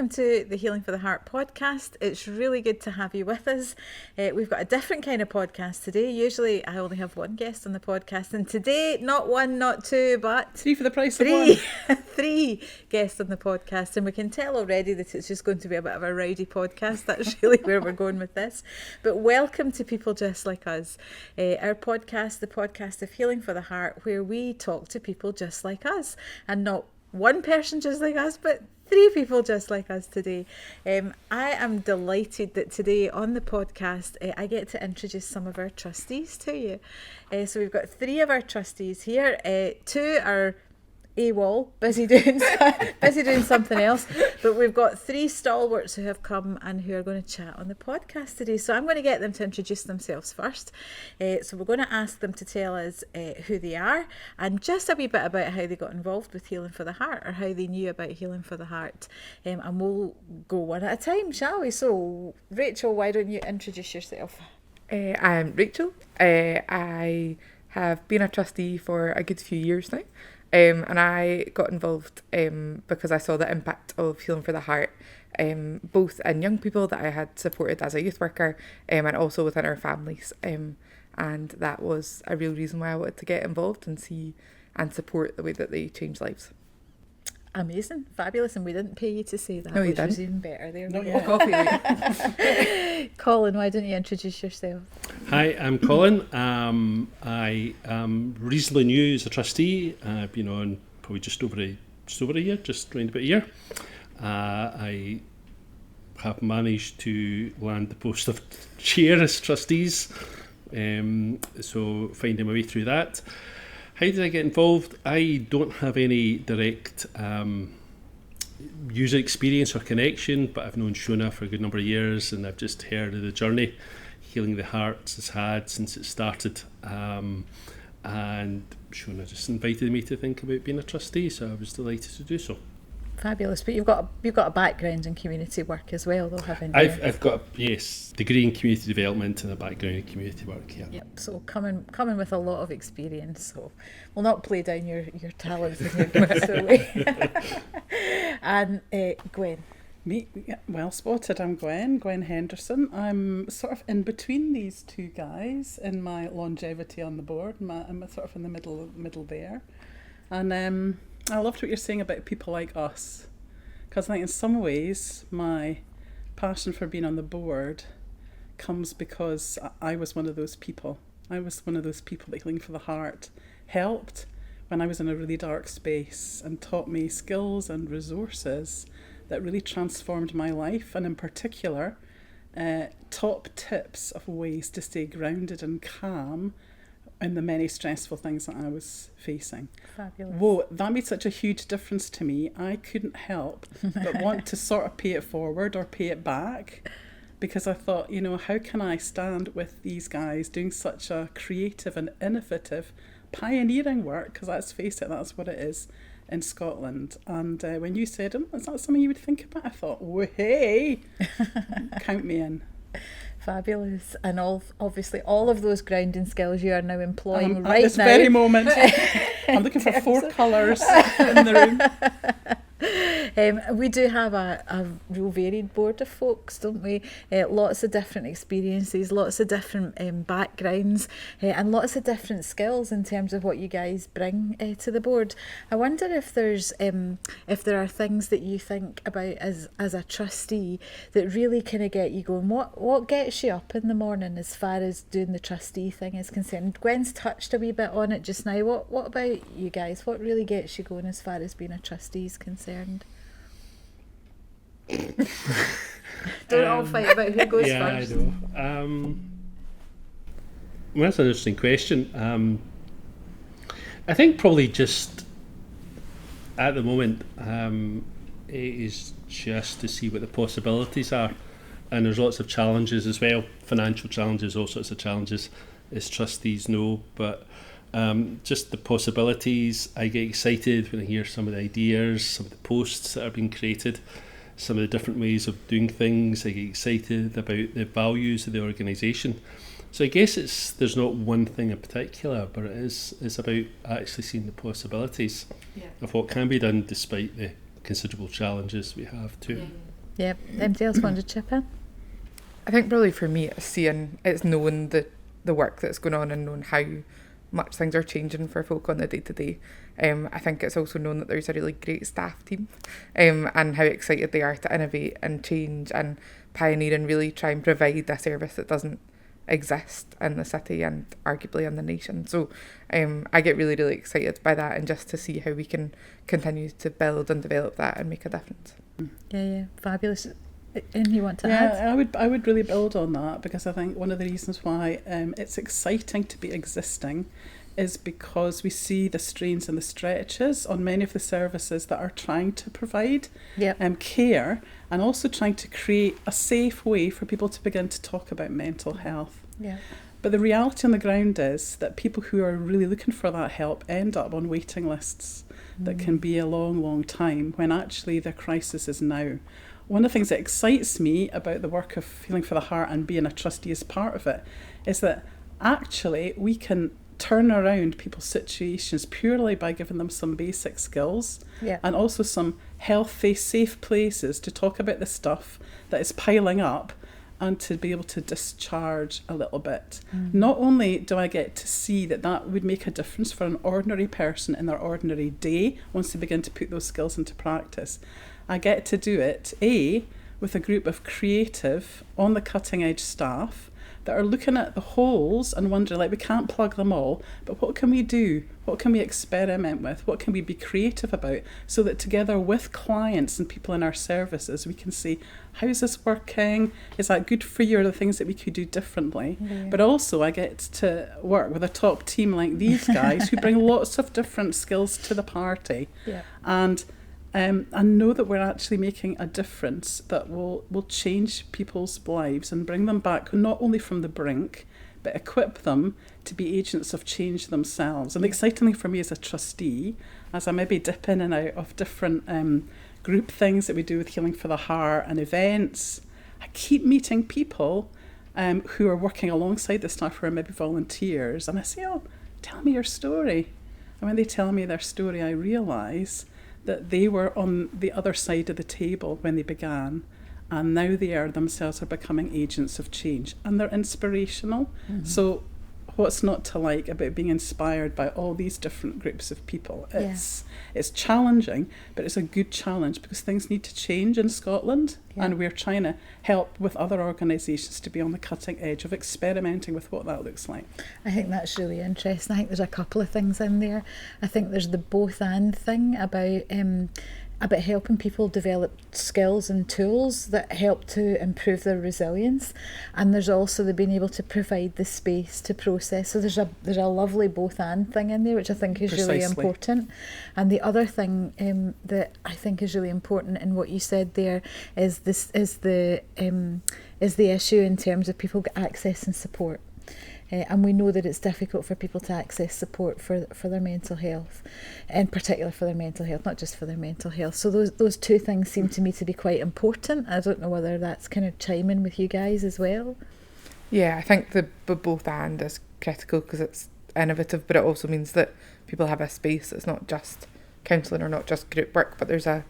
welcome to the Healing for the Heart podcast. It's really good to have you with us. We've got a different kind of podcast today. Usually I only have one guest on the podcast, and today, not one, not two, but three for the price of one. Three guests on the podcast, and we can tell already that it's just going to be a bit of a rowdy podcast. That's really where we're going with this. But welcome to People Just Like Us, our podcast, the podcast of Healing for the Heart, where we talk to people just like us, and not one person just like us, but three people just like us today. I am delighted that today on the podcast I get to introduce some of our trustees to you. So we've got three of our trustees here. Two are AWOL, busy doing something else, but we've got three stalwarts who have come and who are going to chat on the podcast today. So I'm going to get them to introduce themselves first. So we're going to ask them to tell us who they are and just a wee bit about how they got involved with Healing for the Heart, or how they knew about Healing for the Heart. And we'll go one at a time, shall we? So Rachel, why don't you introduce yourself? I'm Rachel. I have been a trustee for a good few years now. And I got involved because I saw the impact of Healing for the Heart, both in young people that I had supported as a youth worker, and also within our families. And that was a real reason why I wanted to get involved and see and support the way that they change lives. Amazing, fabulous, and we didn't pay you to say that, no, which was even better. There, no, coffee. Colin, why don't you introduce yourself? Hi, I'm Colin. I am reasonably new as a trustee. I've been on probably just over a year, just around about a year. I have managed to land the post of chair as trustees, so finding my way through that. How did I get involved? I don't have any direct user experience or connection, but I've known Shona for a good number of years, and I've just heard of the journey Healing the Heart has had since it started. And Shona just invited me to think about being a trustee, so I was delighted to do so. Fabulous, but you've got a background in community work as well, though, haven't you? I've got a degree in community development and a background in community work. Yeah. Yep. So coming with a lot of experience. So we'll not play down your talents and your gifts away. And Gwen. Me, well spotted. I'm Gwen Henderson. I'm sort of in between these two guys in my longevity on the board. I'm sort of in the middle there, and I loved what you're saying about people like us, because I think in some ways my passion for being on the board comes because I was one of those people. I was one of those people that Healing for the Heart helped when I was in a really dark space and taught me skills and resources that really transformed my life, and in particular top tips of ways to stay grounded and calm in the many stressful things that I was facing. Fabulous. Whoa, that made such a huge difference to me. I couldn't help but want to sort of pay it forward or pay it back, because I thought, how can I stand with these guys doing such a creative and innovative pioneering work, because let's face it, that's what it is, in Scotland. And when you said, is that something you would think about? I thought, hey, count me in. Fabulous. And obviously all of those grounding skills you are now employing right at this now. very moment. I'm looking for 4 colours in the room. We do have a real varied board of folks, don't we? Lots of different experiences, lots of different backgrounds, and lots of different skills in terms of what you guys bring to the board. I wonder if there are things that you think about as a trustee that really kind of get you going. What gets you up in the morning as far as doing the trustee thing is concerned? Gwen's touched a wee bit on it just now. What about you guys? What really gets you going as far as being a trustee is concerned? Don't all fight about who goes first. I know. Well, that's an interesting question. I think probably just at the moment it is just to see what the possibilities are, and there's lots of challenges as well, financial challenges, all sorts of challenges, as trustees know, but just the possibilities. I get excited when I hear some of the ideas, some of the posts that are being created, some of the different ways of doing things. I get excited about the values of the organisation. So I guess there's not one thing in particular, but it's about actually seeing the possibilities of what can be done despite the considerable challenges we have too. Yep. Anybody else want to chip in? I think probably for me it's knowing the work that's going on and knowing how much things are changing for folk on the day to day. I think it's also known that there's a really great staff team, and how excited they are to innovate and change and pioneer and really try and provide a service that doesn't exist in the city and arguably in the nation. So I get really, really excited by that, and just to see how we can continue to build and develop that and make a difference. Yeah, fabulous. Anything you want to add? I would really build on that, because I think one of the reasons why it's exciting to be existing is because we see the strains and the stretches on many of the services that are trying to provide care, and also trying to create a safe way for people to begin to talk about mental health. Yeah. But the reality on the ground is that people who are really looking for that help end up on waiting lists that can be a long, long time, when actually their crisis is now. One of the things that excites me about the work of Healing for the Heart and being a trustee as part of it is that actually we can turn around people's situations purely by giving them some basic skills, and also some healthy, safe places to talk about the stuff that is piling up, and to be able to discharge a little bit. Not only do I get to see that would make a difference for an ordinary person in their ordinary day once they begin to put those skills into practice, I get to do it, with a group of creative, on the cutting edge staff that are looking at the holes and wondering, like, we can't plug them all, but what can we do? What can we experiment with? What can we be creative about? So that together with clients and people in our services, we can see, how's this working? Is that good for you? Are there things that we could do differently? But also I get to work with a top team like these guys who bring lots of different skills to the party. And know that we're actually making a difference that will change people's lives and bring them back, not only from the brink, but equip them to be agents of change themselves. And the exciting thing for me as a trustee, as I maybe dip in and out of different group things that we do with Healing for the Heart and events, I keep meeting people who are working alongside the staff, who are maybe volunteers, and I say, oh, tell me your story. And when they tell me their story, I realise that they were on the other side of the table when they began, and now they themselves are becoming agents of change, and they're inspirational. So what's not to like about being inspired by all these different groups of people? It's challenging, but it's a good challenge, because things need to change in Scotland, and we're trying to help with other organisations to be on the cutting edge of experimenting with what that looks like. I think that's really interesting. I think there's a couple of things in there. I think there's the both and thing about helping people develop skills and tools that help to improve their resilience, and there's also the being able to provide the space to process. So there's a lovely both and thing in there, which I think is really important. And the other thing that I think is really important in what you said there is the issue in terms of people accessing support. And we know that it's difficult for people to access support for their mental health, in particular for their mental health, not just for their mental health. So those two things seem to me to be quite important. I don't know whether that's kind of chiming with you guys as well. Yeah, I think the both and is critical, because it's innovative, but it also means that people have a space that's not just counselling or not just group work, but there's a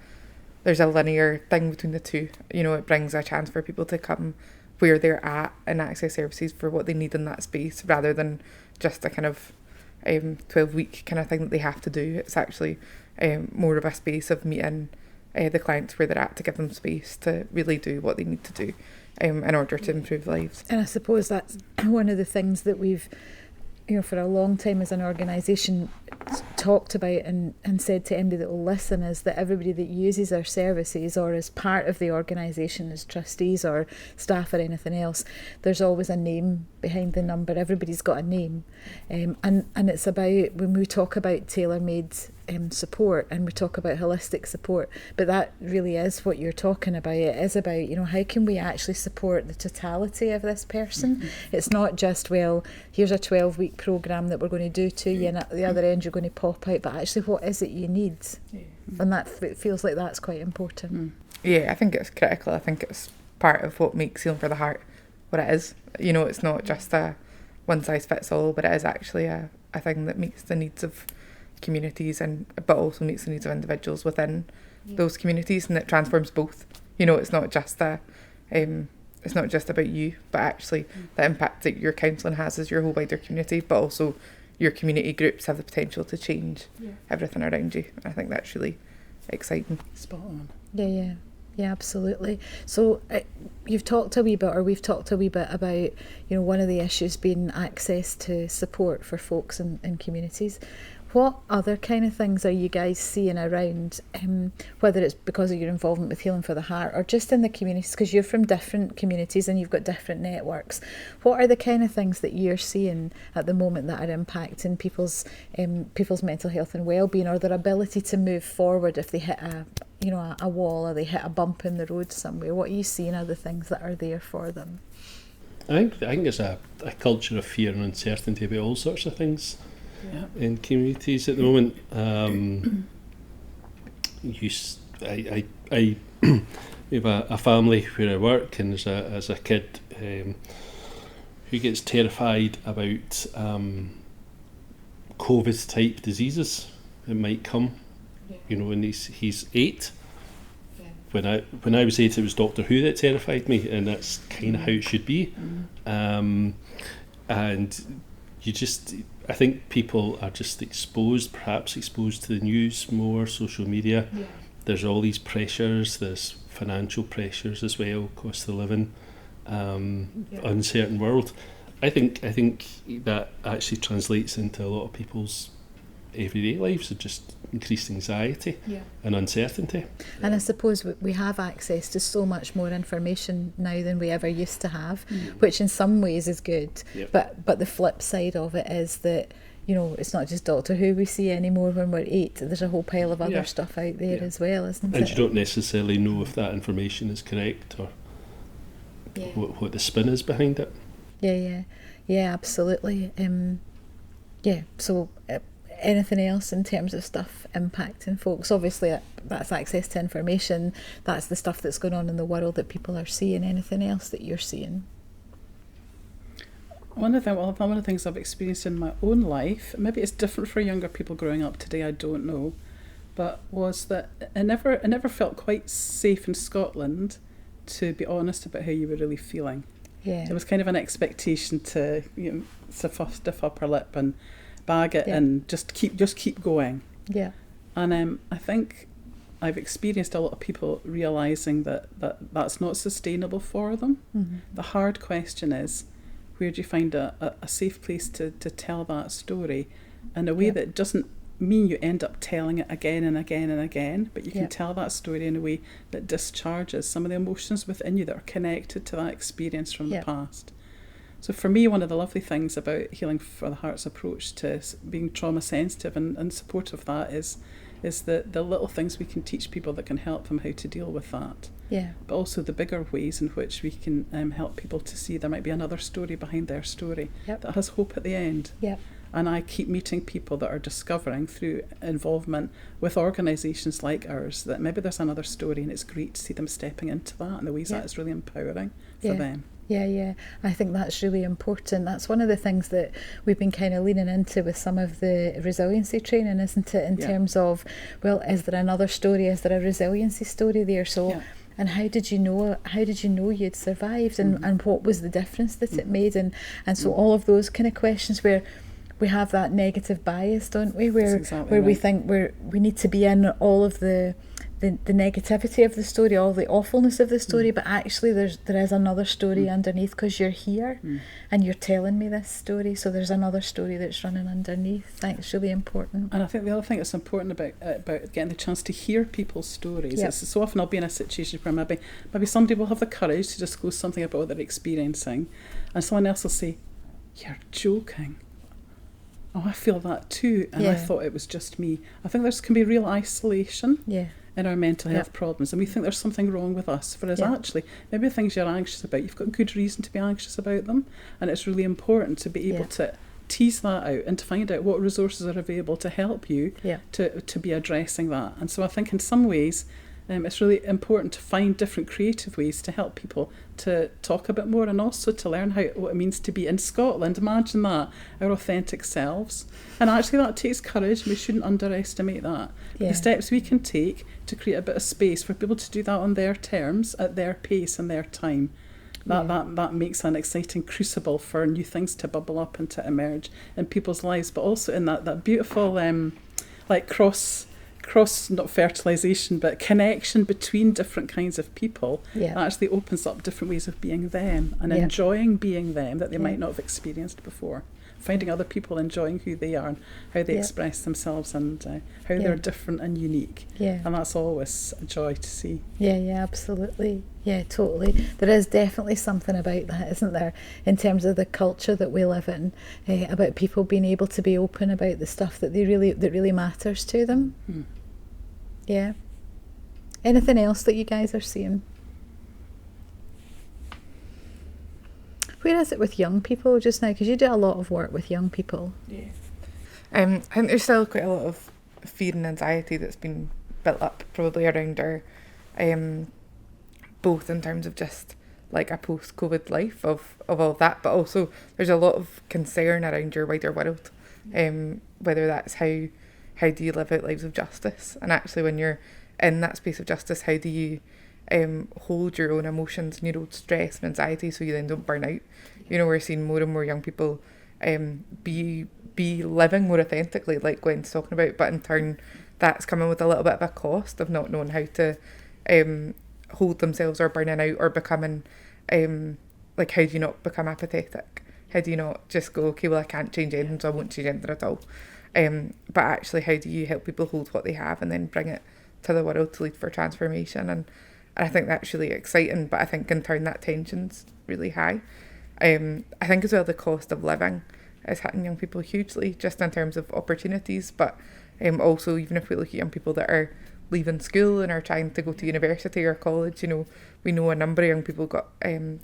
linear thing between the two. You know, it brings a chance for people to come where they're at and access services for what they need in that space, rather than just a kind of 12-week kind of thing that they have to do. It's actually more of a space of meeting the clients where they're at, to give them space to really do what they need to do in order to improve lives. And I suppose that's one of the things that we've, for a long time as an organisation talked about and said to anybody that will listen, is that everybody that uses our services or is part of the organisation as trustees or staff or anything else, there's always a name behind the number. Everybody's got a name. And it's about, when we talk about tailor-made support and we talk about holistic support, but that really is what you're talking about. It is about, how can we actually support the totality of this person? It's not just, well, here's a 12-week programme that we're going to do to you, and at the other end you're going to pop out, but actually what is it you need? And that feels like that's quite important. Yeah, I think it's critical. I think it's part of what makes Healing for the Heart what it is. It's not just a one size fits all, but it is actually a thing that meets the needs of communities, but also meets the needs of individuals within those communities, and it transforms both. You know, it's not just it's not just about you, but actually the impact that your counselling has is your whole wider community, but also your community groups have the potential to change everything around you. I think that's really exciting. Spot on. Yeah, absolutely. So you've talked a wee bit, or we've talked a wee bit about, one of the issues being access to support for folks in communities. What other kind of things are you guys seeing around, whether it's because of your involvement with Healing for the Heart or just in the communities, because you're from different communities and you've got different networks. What are the kind of things that you're seeing at the moment that are impacting people's mental health and well-being, or their ability to move forward if they hit a wall or they hit a bump in the road somewhere? What are you seeing are the things that are there for them? I think there's a culture of fear and uncertainty about all sorts of things. In communities at the moment. I we have a family where I work, and as a kid who gets terrified about COVID type diseases that might come. And he's 8. When I was 8, it was Doctor Who that terrified me, and that's kind of how it should be. And I think people are just perhaps exposed to the news more, social media. There's all these pressures, there's financial pressures as well, cost of living, uncertain world. I think that actually translates into a lot of people's everyday lives of just increased anxiety and uncertainty. And I suppose we have access to so much more information now than we ever used to have, which in some ways is good. But the flip side of it is that, it's not just Doctor Who we see anymore when we're 8. There's a whole pile of other stuff out there as well, isn't it? And you don't necessarily know if that information is correct or what the spin is behind it. Yeah, absolutely. So anything else in terms of stuff impacting folks? Obviously that's access to information, that's the stuff that's going on in the world that people are seeing. Anything else that you're seeing? One of the things I've experienced in my own life, maybe it's different for younger people growing up today, I don't know, but was that I never felt quite safe in Scotland to be honest about how you were really feeling. There was kind of an expectation to stiff upper lip and bag it and just keep going. And I think I've experienced a lot of people realising that's not sustainable for them. The hard question is, where do you find a safe place to tell that story in a way that doesn't mean you end up telling it again and again and again, but you can tell that story in a way that discharges some of the emotions within you that are connected to that experience from the past. So for me, one of the lovely things about Healing for the Heart's approach to being trauma sensitive and supportive of that is the little things we can teach people that can help them how to deal with that. But also the bigger ways in which we can help people to see there might be another story behind their story that has hope at the end. And I keep meeting people that are discovering through involvement with organisations like ours that maybe there's another story, and it's great to see them stepping into that, and the ways that is really empowering for them. I think that's really important. That's one of the things that we've been kind of leaning into with some of the resiliency training, isn't it, in terms of, well, is there another story, is there a resiliency story there? So and how did you know you'd survived, and what was the difference that it made, and so all of those kind of questions where we have that negative bias, don't we, where we think we need to be in all of the negativity of the story, all the awfulness of the story, but actually there is another story underneath, because you're here and you're telling me this story, so there's another story that's running underneath. I think it's really important. And I think the other thing that's important about getting the chance to hear people's stories is so often I'll be in a situation where maybe somebody will have the courage to disclose something about what they're experiencing, and someone else will say, "You're joking. Oh, I feel that too, and I thought it was just me." I think there can be real isolation in our mental health problems, and we think there's something wrong with us, whereas actually maybe the things you're anxious about, you've got good reason to be anxious about them, and it's really important to be able to tease that out and to find out what resources are available to help you to be addressing that. And so I think in some ways It's really important to find different creative ways to help people to talk a bit more, and also to learn what it means to be in Scotland. Imagine that, our authentic selves. And actually that takes courage. We shouldn't underestimate that. Yeah. The steps we can take to create a bit of space for people to do that on their terms, at their pace and their time. That makes an exciting crucible for new things to bubble up and to emerge in people's lives, but also in that beautiful like cross not fertilization but connection between different kinds of people. Yeah. That actually opens up different ways of being them and Yeah. enjoying being them that they Yeah. might not have experienced before. Finding other people enjoying who they are and how they Yeah. express themselves, and how Yeah. they're different and unique. Yeah. And that's always a joy to see. Yeah, absolutely. Yeah, totally. There is definitely something about that, isn't there, in terms of the culture that we live in, about people being able to be open about the stuff that really matters to them. Yeah. Anything else that you guys are seeing? Where is it with young people just now? Because you do a lot of work with young people. Yeah. I think there's still quite a lot of fear and anxiety that's been built up probably around our, both in terms of just like a post-COVID life of all of that, but also there's a lot of concern around your wider world, whether that's how do you live out lives of justice, and actually when you're in that space of justice, how do you hold your own emotions and your own stress and anxiety so you then don't burn out. You know, we're seeing more and more young people be living more authentically, like Gwen's talking about, but in turn that's coming with a little bit of a cost of not knowing how to hold themselves or burning out or becoming like, how do you not become apathetic? How do you not just go, okay, well I can't change anything so I won't change anything at all, but actually how do you help people hold what they have and then bring it to the world to lead for transformation? And I think that's really exciting, but I think in turn that tension's really high. I think as well the cost of living is hitting young people hugely, just in terms of opportunities, but also even if we look at young people that are leaving school and are trying to go to university or college, you know, we know a number of young people got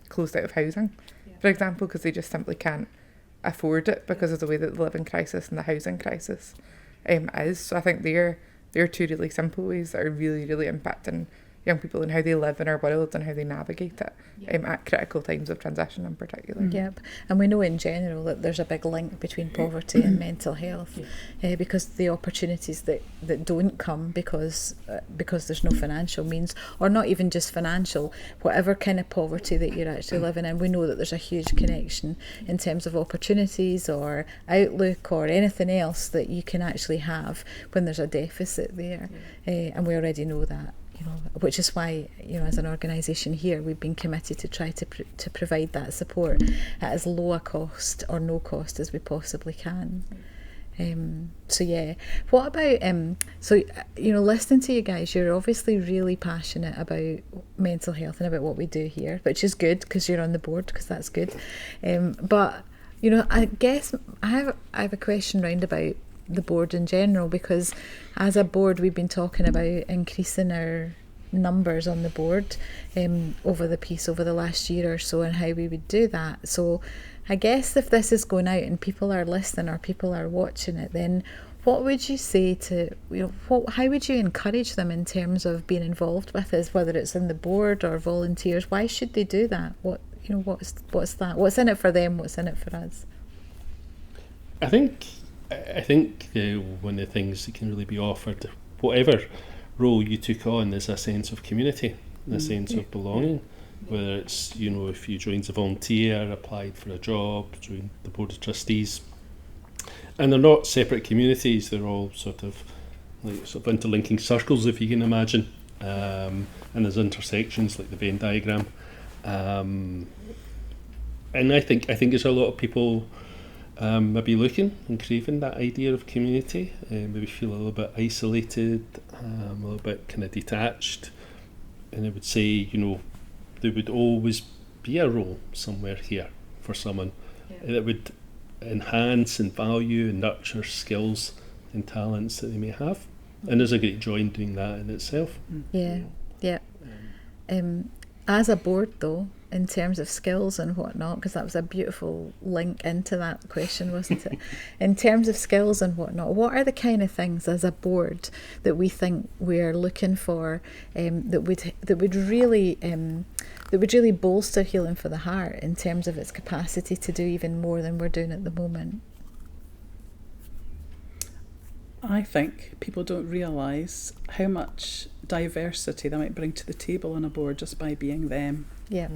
closed out of housing, for example, because they just simply can't afford it because of the way that the living crisis and the housing crisis is. So I think they're two really simple ways that are really, really impacting young people and how they live in our world and how they navigate it at critical times of transition in particular. Yep. And we know in general that there's a big link between poverty and mental health, because the opportunities that don't come because there's no financial means, or not even just financial, whatever kind of poverty that you're actually living in, we know that there's a huge connection in terms of opportunities or outlook or anything else that you can actually have when there's a deficit there. And we already know that. You know, which is why, you know, as an organisation here, we've been committed to try to provide that support at as low a cost or no cost as we possibly can. So yeah, what about so you know, listening to you guys, you're obviously really passionate about mental health and about what we do here, which is good because you're on the board, because that's good. But you know, I guess I have a question round about the board in general, because as a board we've been talking about increasing our numbers on the board over the last year or so, and how we would do that. So I guess if this is going out and people are listening or people are watching it, then what would you say to, you know, how would you encourage them in terms of being involved with us, whether it's in the board or volunteers? Why should they do that? What's that? What's in it for them? What's in it for us? I think one of the things that can really be offered, whatever role you took on, is a sense of community, a sense of belonging. Whether it's, you know, if you joined as a volunteer, applied for a job, joined the Board of Trustees, and they're not separate communities; they're all sort of interlinking circles, if you can imagine. And there's intersections like the Venn diagram. And I think there's a lot of people maybe looking and craving that idea of community, maybe feel a little bit isolated, a little bit kind of detached, and I would say, you know, there would always be a role somewhere here for someone that would enhance and value and nurture skills and talents that they may have, and there's a great joy in doing that in itself. As a board though, in terms of skills and whatnot, because that was a beautiful link into that question, wasn't it? In terms of skills and whatnot, what are the kind of things as a board that we think we're looking for, that would really bolster Healing for the Heart in terms of its capacity to do even more than we're doing at the moment? I think people don't realise how much diversity they might bring to the table on a board just by being them. Yeah.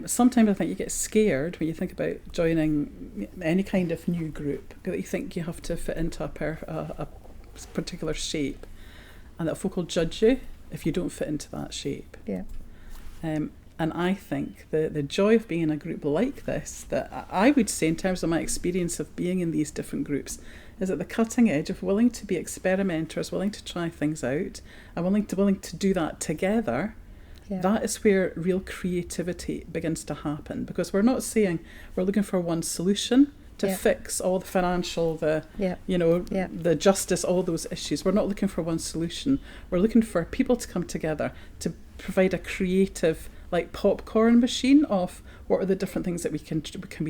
Sometimes I think you get scared when you think about joining any kind of new group, that you think you have to fit into a particular shape, and that folk will judge you if you don't fit into that shape. Yeah. And I think the joy of being in a group like this, that I would say in terms of my experience of being in these different groups, is at the cutting edge of willing to be experimenters, willing to try things out, and willing to do that together. Yeah. That is where real creativity begins to happen, because we're not saying we're looking for one solution to fix all the financial, the justice, all those issues. We're not looking for one solution. We're looking for people to come together to provide a creative, like, popcorn machine of what are the different things that we can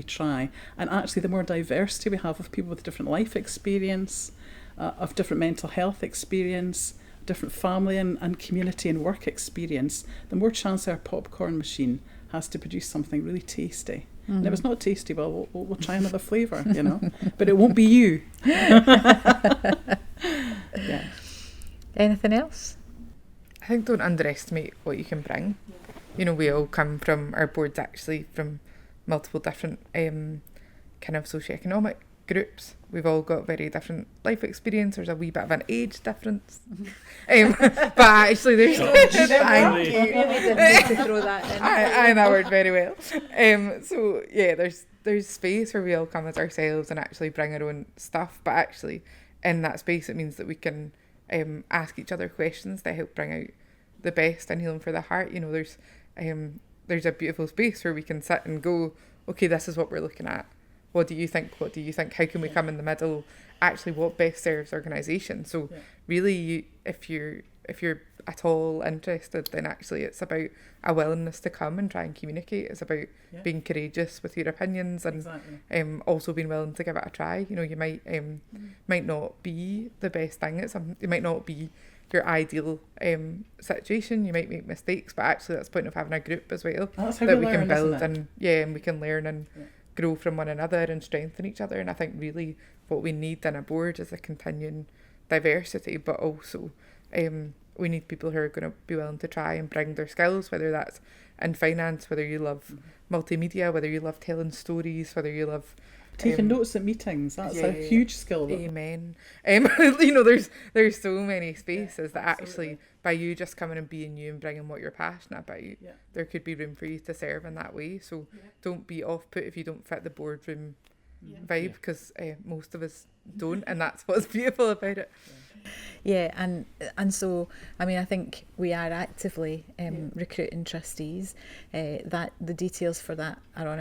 try. And actually, the more diversity we have of people with different life experience, of different mental health experience, different family and community and work experience, the more chance our popcorn machine has to produce something really tasty. Mm-hmm. And if it's not tasty, well, we'll try another flavour, but it won't be you. Yeah. Anything else? I think don't underestimate what you can bring. We all come from, our boards actually, from multiple different kind of socioeconomic groups. We've all got very different life experience. There's a wee bit of an age difference. But actually there's... Thank you. To throw that in. I know that word very well. So yeah, there's space where we all come as ourselves and actually bring our own stuff. But actually in that space, it means that we can ask each other questions that help bring out the best in Healing for the Heart. There's a beautiful space where we can sit and go, okay, this is what we're looking at. What do you think? How can we come in the middle? Actually, what best serves organisation? So really, if you're at all interested, then actually it's about a willingness to come and try and communicate. It's about being courageous with your opinions and also being willing to give it a try. You might not be the best thing. It might not be your ideal situation. You might make mistakes, but actually that's the point of having a group as well, that we can build and we can learn and grow from one another and strengthen each other. And I think really what we need in a board is a continuing diversity, but also we need people who are going to be willing to try and bring their skills, whether that's in finance, whether you love multimedia, whether you love telling stories, whether you love taking notes at meetings. That's a huge skill. Amen. There's so many spaces that actually, by you just coming and being you and bringing what you're passionate about, there could be room for you to serve in that way. So don't be off put if you don't fit the boardroom vibe, because most of us don't, and that's what's beautiful about it. Yeah, and so I think we are actively recruiting trustees. That the details for that are on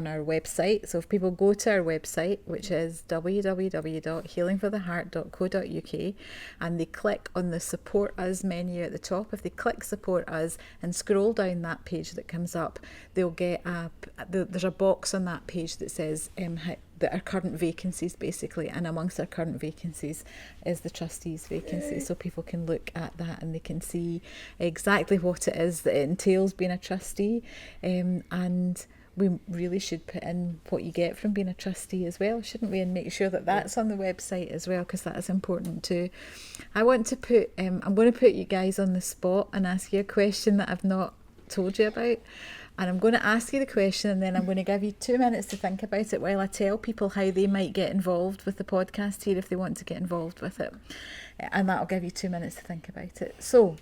our website. So if people go to our website, which is www.healingfortheheart.co.uk, and they click on the Support Us menu at the top, if they click Support Us and scroll down that page that comes up, they'll get there's a box on that page that says our current vacancies, basically, and amongst our current vacancies is the trustees vacancy. So people can look at that and they can see exactly what it is that it entails being a trustee, and we really should put in what you get from being a trustee as well, shouldn't we? And make sure that that's on the website as well, because that is important too. I want to put, I'm going to put you guys on the spot and ask you a question that I've not told you about. And I'm going to ask you the question, and then I'm going to give you 2 minutes to think about it while I tell people how they might get involved with the podcast here if they want to get involved with it. And that'll give you 2 minutes to think about it. So,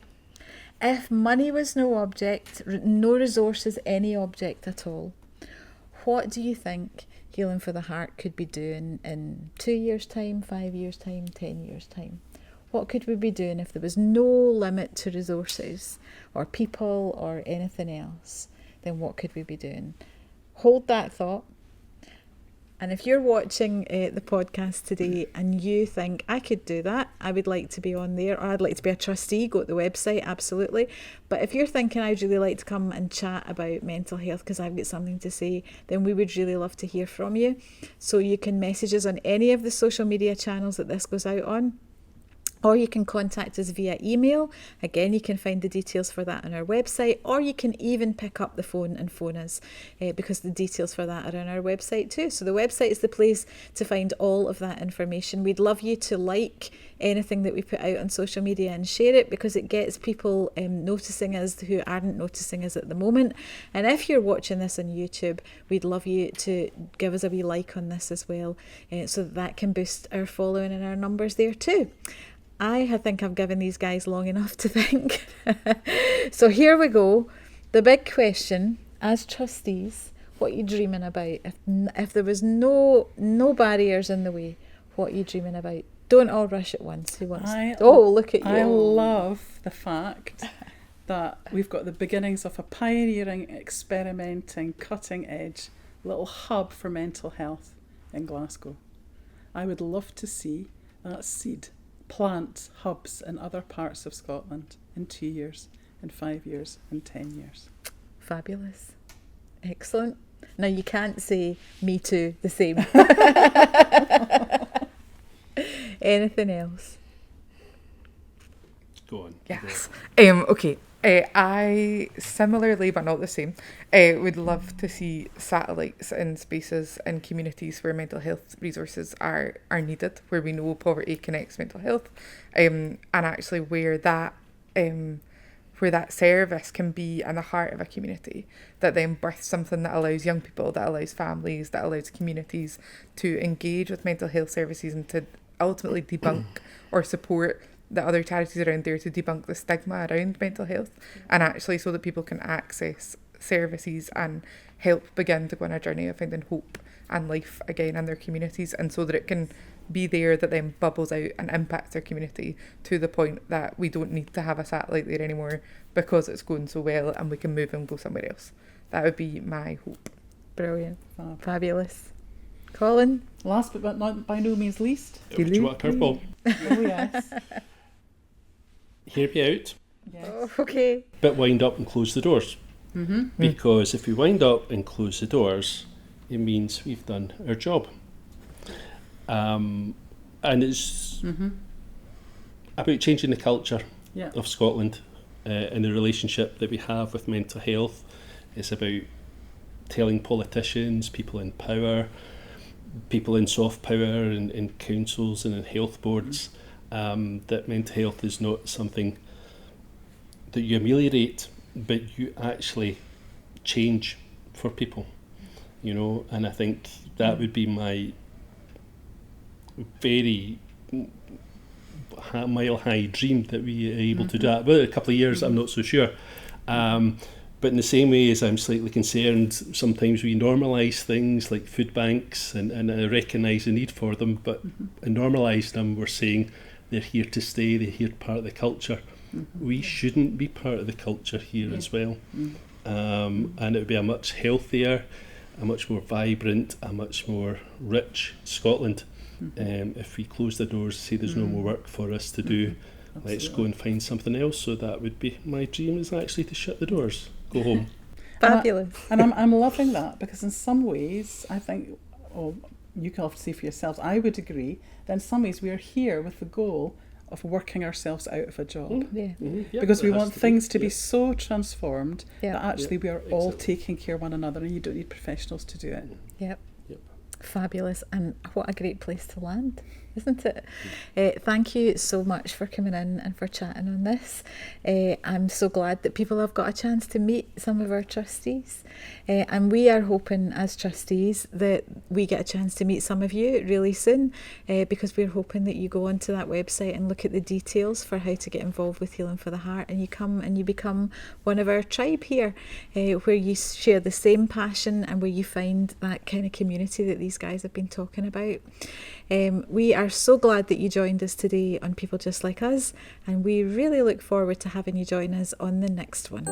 if money was no object, no resources any object at all, what do you think Healing for the Heart could be doing in 2 years' time, 5 years' time, 10 years' time? What could we be doing if there was no limit to resources or people or anything else? Then what could we be doing? Hold that thought. And if you're watching the podcast today and you think, I could do that, I would like to be on there, or I'd like to be a trustee, go to the website, absolutely. But if you're thinking, I'd really like to come and chat about mental health because I've got something to say, then we would really love to hear from you. So you can message us on any of the social media channels that this goes out on, or you can contact us via email. Again, you can find the details for that on our website, or you can even pick up the phone and phone us because the details for that are on our website too. So the website is the place to find all of that information. We'd love you to like anything that we put out on social media and share it, because it gets people noticing us who aren't noticing us at the moment. And if you're watching this on YouTube, we'd love you to give us a wee like on this as well, so that can boost our following and our numbers there too. I think I've given these guys long enough to think. So here we go. The big question, as trustees, what are you dreaming about? If there was no barriers in the way, what are you dreaming about? Don't all rush at once. Who wants? Look at you. I love the fact that we've got the beginnings of a pioneering, experimenting, cutting edge little hub for mental health in Glasgow. I would love to see that seed plant hubs in other parts of Scotland in 2 years, in 5 years, in 10 years. Fabulous. Excellent. Now you can't say me too the same. Anything else? Go on. Yes. Okay. I similarly, but not the same, would love to see satellites in spaces and communities where mental health resources are needed, where we know poverty connects mental health, and actually where that service can be in the heart of a community, that then births something that allows young people, that allows families, that allows communities to engage with mental health services and to ultimately debunk or support the other charities around there to debunk the stigma around mental health, and actually so that people can access services and help begin to go on a journey of finding hope and life again in their communities, and so that it can be there that then bubbles out and impacts their community to the point that we don't need to have a satellite there anymore because it's going so well and we can move and go somewhere else. That would be my hope. Brilliant. Fabulous. Colin? Last but not by no means least. Do you want a curveball? Oh yes. Hear me out. Yes. Oh, okay. But wind up and close the doors. Mm-hmm. Because if we wind up and close the doors, it means we've done our job. And it's about changing the culture of Scotland and the relationship that we have with mental health. It's about telling politicians, people in power, people in soft power and in councils and in health boards that mental health is not something that you ameliorate, but you actually change for people, you know. And I think that would be my very mile high dream, that we are able to do that. Well, a couple of years, I'm not so sure. But in the same way as I'm slightly concerned, sometimes we normalise things like food banks and I recognise the need for them, but and normalise them, we're saying they're here to stay, they're here part of the culture. We shouldn't be part of the culture here as well. And it would be a much healthier, a much more vibrant, a much more rich Scotland if we close the doors, say there's no more work for us to do. Absolutely. Let's go and find something else. So that would be my dream, is actually to shut the doors, go home. Fabulous. And I'm loving that, because in some ways I think, you can often see for yourselves, I would agree that in some ways we are here with the goal of working ourselves out of a job. Because we want things to be so transformed that actually we are all taking care of one another, and you don't need professionals to do it. Yep. Fabulous, and what a great place to land, isn't it? Thank you so much for coming in and for chatting on this. I'm so glad that people have got a chance to meet some of our trustees, and we are hoping as trustees that we get a chance to meet some of you really soon, because we're hoping that you go onto that website and look at the details for how to get involved with Healing for the Heart, and you come and you become one of our tribe here, where you share the same passion and where you find that kind of community that these guys have been talking about. We are so glad that you joined us today on People Just Like Us, and we really look forward to having you join us on the next one.